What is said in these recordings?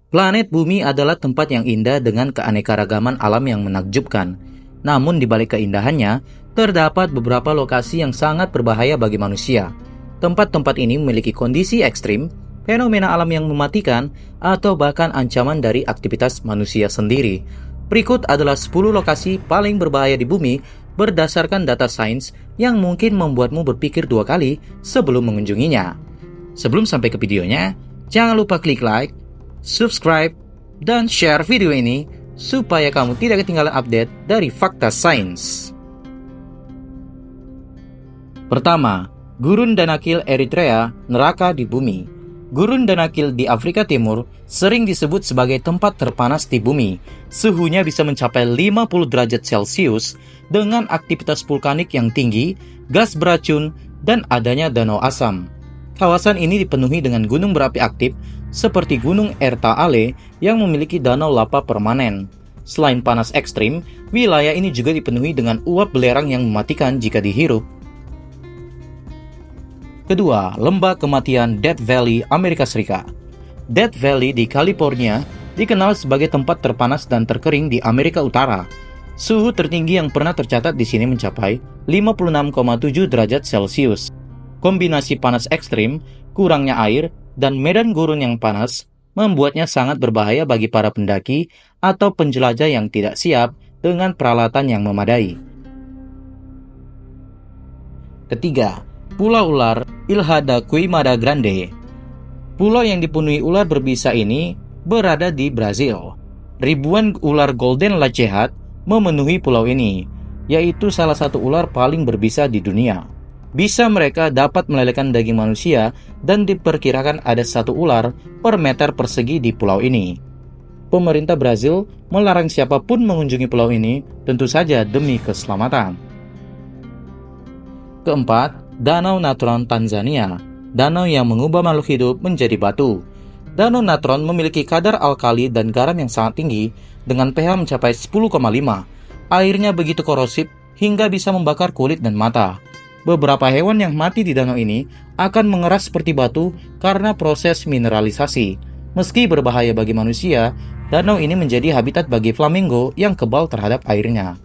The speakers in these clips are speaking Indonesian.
Planet Bumi adalah tempat yang indah dengan keanekaragaman alam yang menakjubkan. Namun di balik keindahannya, terdapat beberapa lokasi yang sangat berbahaya bagi manusia. Tempat-tempat ini memiliki kondisi ekstrim, fenomena alam yang mematikan, atau bahkan ancaman dari aktivitas manusia sendiri. Berikut adalah 10 lokasi paling berbahaya di bumi berdasarkan data sains yang mungkin membuatmu berpikir dua kali sebelum mengunjunginya. Sebelum sampai ke videonya, jangan lupa klik like, subscribe, dan share video ini supaya kamu tidak ketinggalan update dari Fakta Sains. Pertama, Gurun Danakil Eritrea, neraka di bumi. Gurun Danakil di Afrika Timur sering disebut sebagai tempat terpanas di bumi. Suhunya bisa mencapai 50 derajat Celcius dengan aktivitas vulkanik yang tinggi, gas beracun, dan adanya danau asam. Kawasan ini dipenuhi dengan gunung berapi aktif seperti Gunung Erta Ale yang memiliki danau lava permanen. Selain panas ekstrim, wilayah ini juga dipenuhi dengan uap belerang yang mematikan jika dihirup. Kedua, Lembah Kematian Death Valley, Amerika Serikat. Death Valley di California dikenal sebagai tempat terpanas dan terkering di Amerika Utara. Suhu tertinggi yang pernah tercatat di sini mencapai 56,7 derajat Celcius. Kombinasi panas ekstrim, kurangnya air, dan medan gurun yang panas membuatnya sangat berbahaya bagi para pendaki atau penjelajah yang tidak siap dengan peralatan yang memadai. Ketiga, Pulau Ular Ilha da Queimada Grande. Pulau yang dipenuhi ular berbisa ini berada di Brazil. Ribuan ular golden lacehat memenuhi pulau ini, yaitu salah satu ular paling berbisa di dunia. Bisa mereka dapat melelehkan daging manusia dan diperkirakan ada 1 ular per meter persegi di pulau ini. Pemerintah Brazil melarang siapapun mengunjungi pulau ini, tentu saja demi keselamatan. Keempat, Danau Natron Tanzania. Danau yang mengubah makhluk hidup menjadi batu. Danau Natron memiliki kadar alkali dan garam yang sangat tinggi dengan pH mencapai 10,5. Airnya begitu korosif hingga bisa membakar kulit dan mata. Beberapa hewan yang mati di danau ini akan mengeras seperti batu karena proses mineralisasi. Meski berbahaya bagi manusia, danau ini menjadi habitat bagi flamingo yang kebal terhadap airnya.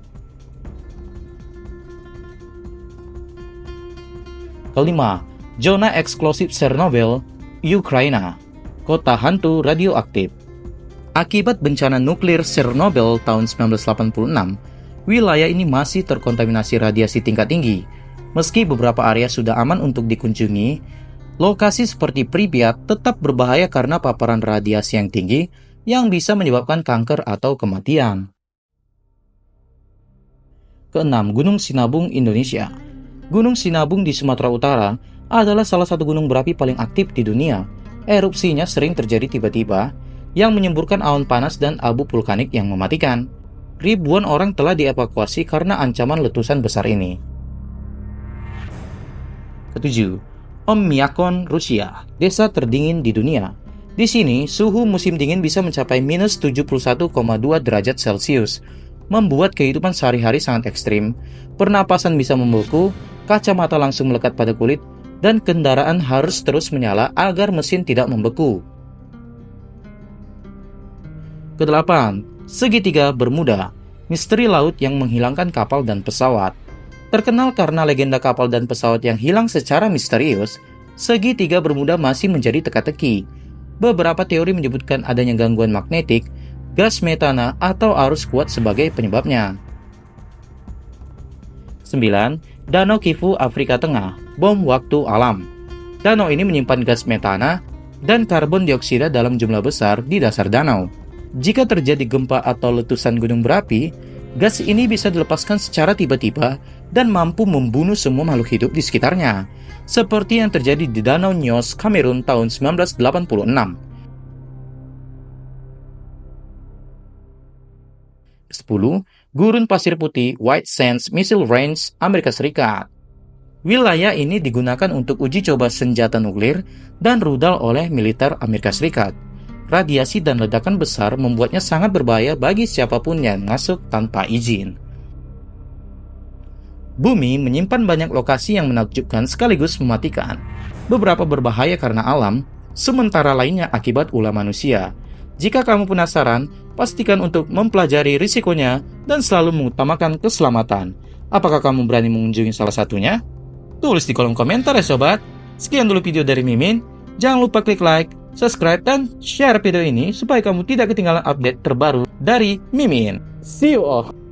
Kelima, zona eksklusif Chernobyl, Ukraina, kota hantu radioaktif. Akibat bencana nuklir Chernobyl tahun 1986, wilayah ini masih terkontaminasi radiasi tingkat tinggi. Meski beberapa area sudah aman untuk dikunjungi, lokasi seperti Pripyat tetap berbahaya karena paparan radiasi yang tinggi yang bisa menyebabkan kanker atau kematian. Keenam, Gunung Sinabung, Indonesia. Gunung Sinabung di Sumatera Utara adalah salah satu gunung berapi paling aktif di dunia. Erupsinya sering terjadi tiba-tiba yang menyemburkan awan panas dan abu vulkanik yang mematikan. Ribuan orang telah dievakuasi karena ancaman letusan besar ini. Ketujuh, Oymyakon, Rusia, desa terdingin di dunia. Di sini, suhu musim dingin bisa mencapai minus 71,2 derajat Celcius, membuat kehidupan sehari-hari sangat ekstrim. Pernapasan bisa membeku, kacamata langsung melekat pada kulit, dan kendaraan harus terus menyala agar mesin tidak membeku. Kedelapan, Segitiga Bermuda, misteri laut yang menghilangkan kapal dan pesawat. Terkenal karena legenda kapal dan pesawat yang hilang secara misterius, Segitiga Bermuda masih menjadi teka-teki. Beberapa teori menyebutkan adanya gangguan magnetik, gas metana, atau arus kuat sebagai penyebabnya. 9. Danau Kivu, Afrika Tengah, bom waktu alam. Danau ini menyimpan gas metana dan karbon dioksida dalam jumlah besar di dasar danau. Jika terjadi gempa atau letusan gunung berapi, gas ini bisa dilepaskan secara tiba-tiba dan mampu membunuh semua makhluk hidup di sekitarnya, seperti yang terjadi di Danau Nyos, Kamerun tahun 1986. 10. Gurun Pasir Putih, White Sands Missile Range, Amerika Serikat. Wilayah ini digunakan untuk uji coba senjata nuklir dan rudal oleh militer Amerika Serikat. Radiasi dan ledakan besar membuatnya sangat berbahaya bagi siapapun yang masuk tanpa izin. Bumi menyimpan banyak lokasi yang menakjubkan sekaligus mematikan. Beberapa berbahaya karena alam, sementara lainnya akibat ulah manusia. Jika kamu penasaran, pastikan untuk mempelajari risikonya dan selalu mengutamakan keselamatan. Apakah kamu berani mengunjungi salah satunya? Tulis di kolom komentar ya sobat. Sekian dulu video dari Mimin. Jangan lupa klik like, subscribe, dan share video ini supaya kamu tidak ketinggalan update terbaru dari Mimin. See you all!